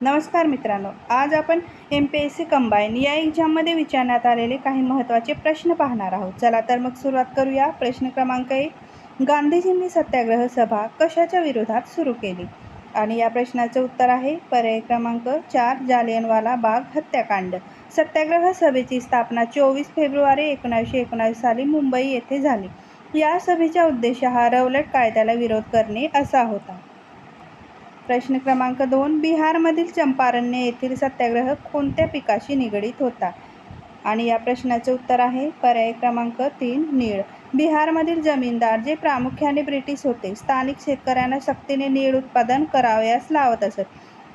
नमस्कार मित्रांनो, आज आपण MPSC कंबाईन या एक्झाममध्ये विचारण्यात आलेले काही महत्त्वाचे प्रश्न पाहणार आहोत. चला तर मग सुरुवात करूया. प्रश्न क्रमांक 1, गांधीजींनी सत्याग्रह सभा कशाच्या विरोधात सुरू केली? आणि या प्रश्नाचं उत्तर आहे पर्याय क्रमांक 4, जालियनवाला बाग हत्याकांड. सत्याग्रह सभेची स्थापना 24 फेब्रुवारी 1919 साली मुंबई येथे झाली. या सभेचा उद्देश हा रौलट कायद्याला विरोध करणे असा होता. प्रश्न क्रमांक 2, बिहारमधील चंपारण्य येथील सत्याग्रह कोणत्या पिकाशी निगडीत होता? आणि या प्रश्नाचे उत्तर आहे पर्याय क्रमांक 3, नीळ. बिहारमधील जमीनदार जे प्रामुख्याने ब्रिटिश होते, स्थानिक शेतकऱ्यांना सक्तीने नीळ उत्पादन करावयास लावत असत.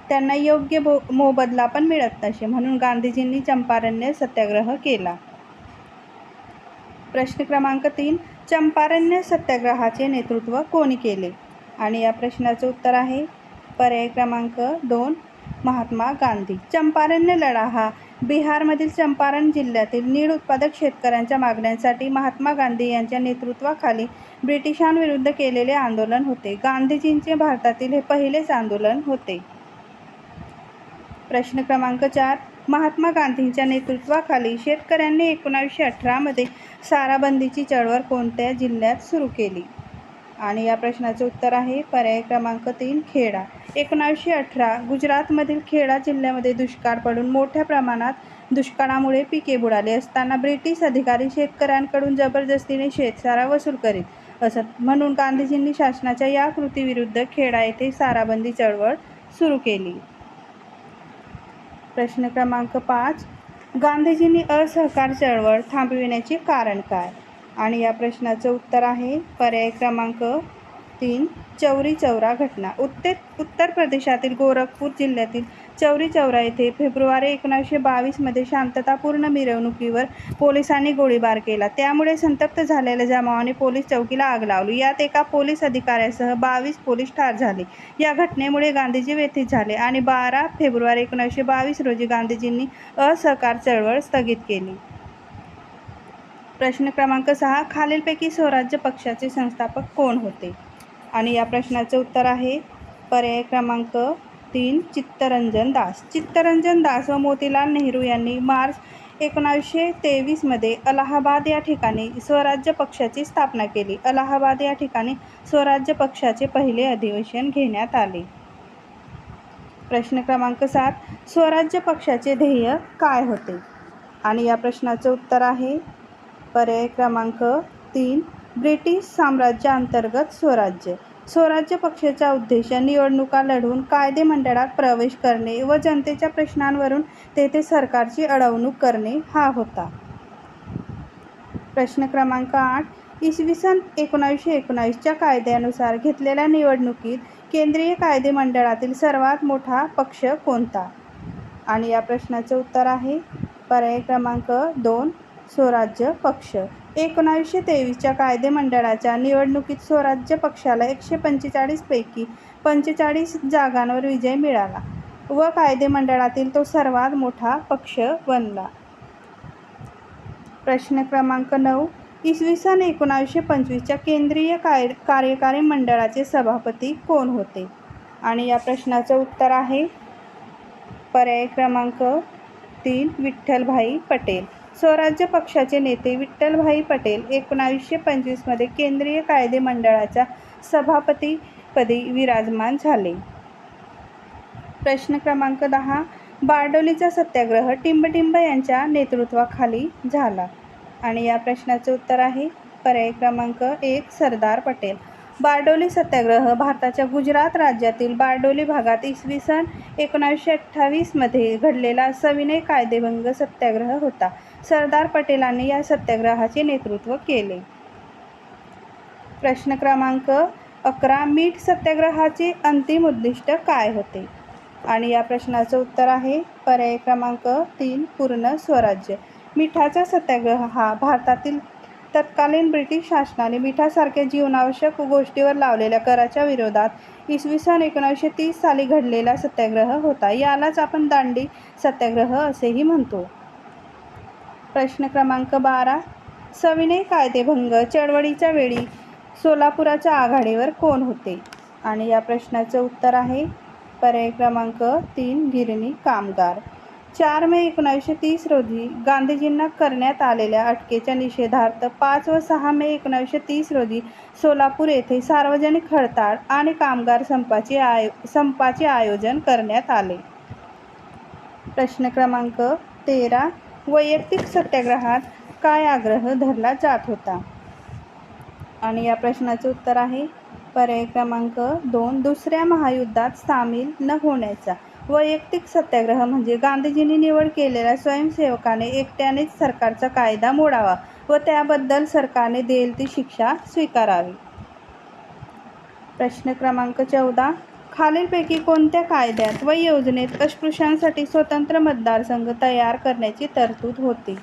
त्यांना योग्य मोबदला पण मिळत नसे, म्हणून गांधीजींनी चंपारण्य सत्याग्रह केला. प्रश्न क्रमांक 3, चंपारण्य सत्याग्रहाचे नेतृत्व कोणी केले? आणि या प्रश्नाचे उत्तर आहे पर्याय क्रमांक 2, महात्मा गांधी. चंपारण्य लढा हा बिहारमधील चंपारण जिल्ह्यातील नीळ उत्पादक शेतकऱ्यांच्या मागण्यांसाठी महात्मा गांधी यांच्या नेतृत्वाखाली ब्रिटिशांविरुद्ध केलेले आंदोलन होते. गांधीजींचे भारतातील हे पहिलेच आंदोलन होते. प्रश्न क्रमांक 4, महात्मा गांधींच्या नेतृत्वाखाली शेतकऱ्यांनी 1918 मध्ये साराबंदीची चळवळ कोणत्या जिल्ह्यात सुरू केली? आणि या प्रश्नाचे उत्तर आहे पर्याय क्रमांक 3, खेडा. 1918 गुजरातमधील खेडा जिल्ह्यामध्ये दुष्काळ पडून मोठ्या प्रमाणात दुष्काळामुळे पिके बुडाली असताना ब्रिटिश अधिकारी शेतकऱ्यांकडून जबरदस्तीने शेतसारा वसूल करीत असत, म्हणून गांधीजींनी शासनाच्या या कृतीविरुद्ध खेडा येथे साराबंदी चळवळ सुरू केली. प्रश्न क्रमांक 5, गांधीजींनी असहकार चळवळ थांबविण्याचे कारण काय? आणि या प्रश्नाचं उत्तर आहे पर्याय क्रमांक 3, चौरी चौरा घटना. उत्तर प्रदेशातील गोरखपूर जिल्ह्यातील चौरी चौरा येथे फेब्रुवारी 1922 मध्ये शांततापूर्ण मिरवणुकीवर पोलिसांनी गोळीबार केला. त्यामुळे संतप्त झालेल्या जमावाने पोलीस चौकीला आग लावली. यात एका पोलीस अधिकाऱ्यासह 22 पोलीस ठार झाले. या घटनेमुळे गांधीजी व्यथित झाले आणि 12 फेब्रुवारी 1922 रोजी गांधीजींनी असहकार चळवळ स्थगित केली. प्रश्न क्रमांक 6, खालीलपैकी स्वराज्य पक्षाचे संस्थापक कोण होते? आणि या प्रश्नाचे उत्तर आहे पर्याय क्रमांक 3, चित्तरंजन दास. चित्तरंजन दास व मोतीलाल नेहरू यांनी मार्च 1923 मध्ये अलाहाबाद या ठिकाणी स्वराज्य पक्षाची स्थापना केली. अलाहाबाद या ठिकाणी स्वराज्य पक्षाचे पहिले अधिवेशन घेण्यात आले. प्रश्न क्रमांक 7, स्वराज्य पक्षाचे ध्येय काय होते? आणि या प्रश्नाचे उत्तर आहे पर्याय क्रमांक 3, ब्रिटिश साम्राज्याअंतर्गत स्वराज्य. स्वराज्य पक्षाचा उद्देश निवडणुका लढवून कायदेमंडळात प्रवेश करणे व जनतेच्या प्रश्नांवरून तेथे सरकारची अडवणूक करणे हा होता. प्रश्न क्रमांक 8, इसवी सन 1919च्या कायद्यानुसार घेतलेल्या निवडणुकीत केंद्रीय कायदेमंडळातील सर्वात मोठा पक्ष कोणता? आणि या प्रश्नाचे उत्तर आहे पर्याय क्रमांक 2, स्वराज्य पक्ष. 1923च्या कायदेमंडळाच्या निवडणुकीत स्वराज्य पक्षाला 145 पैकी 45 जागांवर विजय मिळाला व कायदेमंडळातील तो सर्वात मोठा पक्ष बनला. प्रश्न क्रमांक 9, इसवी सन 1925च्या केंद्रीय कार्यकारी मंडळाचे सभापती कोण होते? आणि या प्रश्नाचं उत्तर आहे पर्याय क्रमांक 3, विठ्ठलभाई पटेल. स्वराज्य पक्षाचे नेते विठ्ठलभाई पटेल 1925 मध्ये केंद्रीय कायदेमंडळाच्या सभापतीपदी विराजमान झाले. प्रश्न क्रमांक 10, बारडोलीचा सत्याग्रह टिंबटिंब यांच्या नेतृत्वाखाली झाला. आणि या प्रश्नाचे उत्तर आहे पर्याय क्रमांक 1, सरदार पटेल. बारडोली सत्याग्रह भारताच्या गुजरात राज्यातील बारडोली भागात इसवी सन 1928 मध्ये घडलेला सविनय कायदेभंग सत्याग्रह होता. सरदार पटेलांनी या सत्याग्रहाचे नेतृत्व केले. प्रश्न क्रमांक 11, मीठ सत्याग्रहाचे अंतिम उद्दिष्ट काय होते? आणि या प्रश्नाचं उत्तर आहे पर्याय क्रमांक 3, पूर्ण स्वराज्य. मिठाचा सत्याग्रह हा भारतातील तत्कालीन ब्रिटिश शासनाने मिठासारख्या जीवनावश्यक गोष्टीवर लावलेल्या कराच्या विरोधात इसवी सन 1930 साली घडलेला सत्याग्रह होता. यालाच आपण दांडी सत्याग्रह असेही म्हणतो. प्रश्न क्रमांक 12, सविनय कायदेभंग चळवळीच्या वेळी सोलापुराच्या आघाडीवर कोण होते? आणि या प्रश्नाचं उत्तर आहे पर्याय क्रमांक 3 गिरणी कामगार. 4 मे 1930 रोजी गांधीजींना करण्यात आलेल्या अटकेच्या निषेधार्थ 5 व 6 मे 1930 रोजी सोलापूर येथे सार्वजनिक हडताळ आणि कामगार संपाचे आयोजन करण्यात आले. प्रश्न क्रमांक 13. वैयक्तिक सत्याग्रहात काय आग्रह धरला जात होता? आणि या प्रश्नाचं उत्तर आहे पर्याय क्रमांक 2 दुसऱ्या महायुद्धात सामील न होण्याचा. वैयक्तिक सत्याग्रह म्हणजे गांधीजींनी निवड केलेल्या स्वयंसेवकाने एकट्यानेच सरकारचा कायदा मोडावा व त्याबद्दल सरकारने देईल ती शिक्षा स्वीकारावी. प्रश्न क्रमांक 14. खालीलपैकी कोणत्या कायद्यात व योजनेत अस्पृश्यांसाठी स्वतंत्र मतदारसंघ तयार करण्याची तरतूद होती?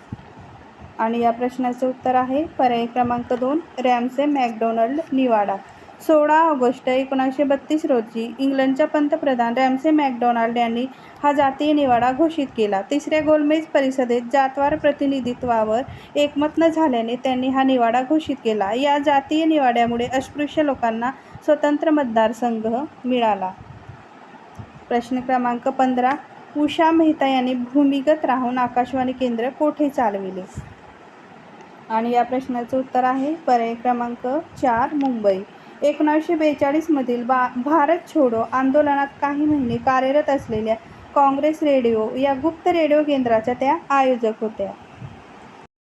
आणि या प्रश्नाचं उत्तर आहे पर्याय क्रमांक 2 रॅमसे मॅकडोनाल्ड निवाडा. 16 ऑगस्ट 1932 रोजी इंग्लंडच्या पंतप्रधान रॅमसे मॅकडोनाल्ड यांनी हा जातीय निवाडा घोषित केला. तिसऱ्या गोलमेज परिषदेत जातवार प्रतिनिधित्वावर एकमत न झाल्याने त्यांनी हा निवाडा घोषित केला. या जातीय निवाड्यामुळे अस्पृश्य लोकांना स्वतंत्र मतदारसंघ मिळाला. प्रश्न क्रमांक 15. उषा मेहता यांनी भूमिगत राहून आकाशवाणी केंद्र कोठे चालविले? आणि या प्रश्नाचं उत्तर आहे पर्याय क्रमांक 4 मुंबई. 1942 मधील भारत छोडो आंदोलनात काही महिने कार्यरत असलेल्या काँग्रेस रेडिओ या गुप्त रेडिओ केंद्राच्या त्या आयोजक होत्या.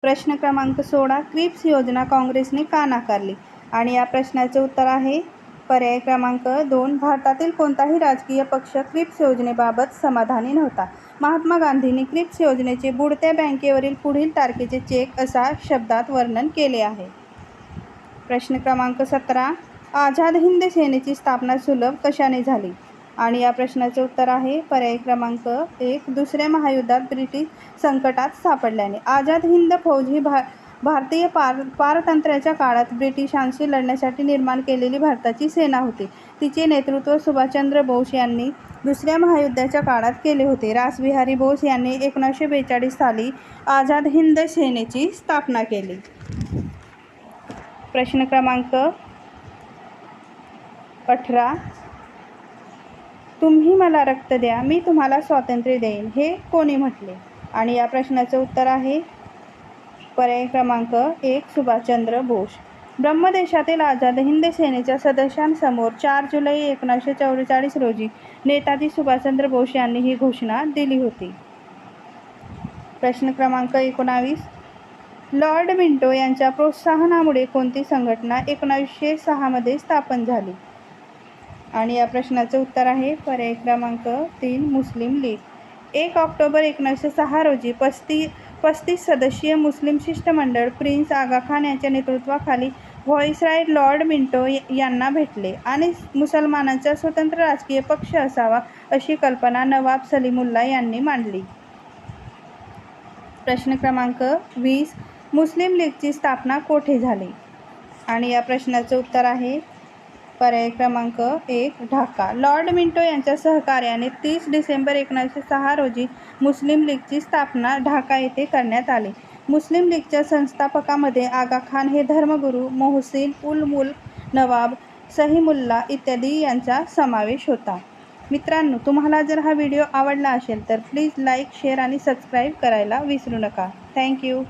प्रश्न क्रमांक 16. क्रिप्स योजना काँग्रेसने का नाकारली? आणि या प्रश्नाचं उत्तर आहे पर्याय क्रमांक 2 भारतातील कोणताही राजकीय पक्ष क्रिप्स योजनेबाबत समाधानी नव्हता. महात्मा गांधींनी क्रिप्स योजनेचे बुडत्या बँकेवरील पुढील तारखेचे चेक असा शब्दात वर्णन केले आहे. प्रश्न क्रमांक 17. आझाद हिंद सेनेची स्थापना सुलभ कशाने झाली? आणि या प्रश्नाचे उत्तर आहे पर्याय क्रमांक 1 दुसऱ्या महायुद्धात ब्रिटिश संकटात सापडल्याने. आझाद हिंद फौज ही भारतीय पारतंत्र्याच्या काळात ब्रिटिशांशी लढण्यासाठी निर्माण केलेली भारताची सेना होती. तिचे नेतृत्व सुभाषचंद्र बोस यांनी दुसऱ्या महायुद्धाच्या काळात केले होते. रासबिहारी बोस यांनी 1942 साली आझाद हिंद सेनेची स्थापना केली. प्रश्न क्रमांक 18. तुम्ही मला रक्त द्या मी तुम्हाला स्वातंत्र्य देईन हे कोणी म्हटले? आणि या प्रश्नाचं उत्तर आहे पर्याय क्रमांक 1 सुभाषचंद्र बोस. ब्रह्मदेशातील आझाद हिंद सेनेच्या सदस्यांसमोर 4 जुलै 1944 रोजी नेताजी सुभाषचंद्र बोस यांनी ही घोषणा दिली होती. प्रश्न क्रमांक 19. लॉर्ड मिंटो यांच्या प्रोत्साहनामुळे कोणती संघटना 1906 मध्ये स्थापन झाली? आणि या प्रश्नाचं उत्तर आहे पर्याय क्रमांक 3 मुस्लिम लीग. 1 ऑक्टोबर 1906 रोजी 35 सदस्यीय मुस्लिम शिष्टमंडळ प्रिन्स आगा खान यांच्या नेतृत्वाखाली व्हॉइसरॉय लॉर्ड मिंटो यांना भेटले आणि मुसलमानांचा स्वतंत्र राजकीय पक्ष असावा अशी कल्पना नवाब सलीमुल्ला यांनी मांडली. प्रश्न क्रमांक 20. मुस्लिम लीगची स्थापना कोठे झाली? आणि या प्रश्नाचं उत्तर आहे पर्याय क्रमांक 1 ढाका. लॉर्ड मिंटो यांच्या सहकार्याने 30 डिसेंबर 1906 रोजी मुस्लिम लीगची स्थापना ढाका येथे करण्यात आली. मुस्लिम लीगच्या संस्थापकांमध्ये आगा खान हे धर्मगुरू, मोहसिन उल मुल्क, नवाब सलीमुल्ला इत्यादी यांचा समावेश होता. मित्रांनो, तुम्हाला जर हा व्हिडिओ आवडला असेल तर प्लीज लाईक, शेअर आणि सबस्क्राईब करायला विसरू नका. थँक्यू.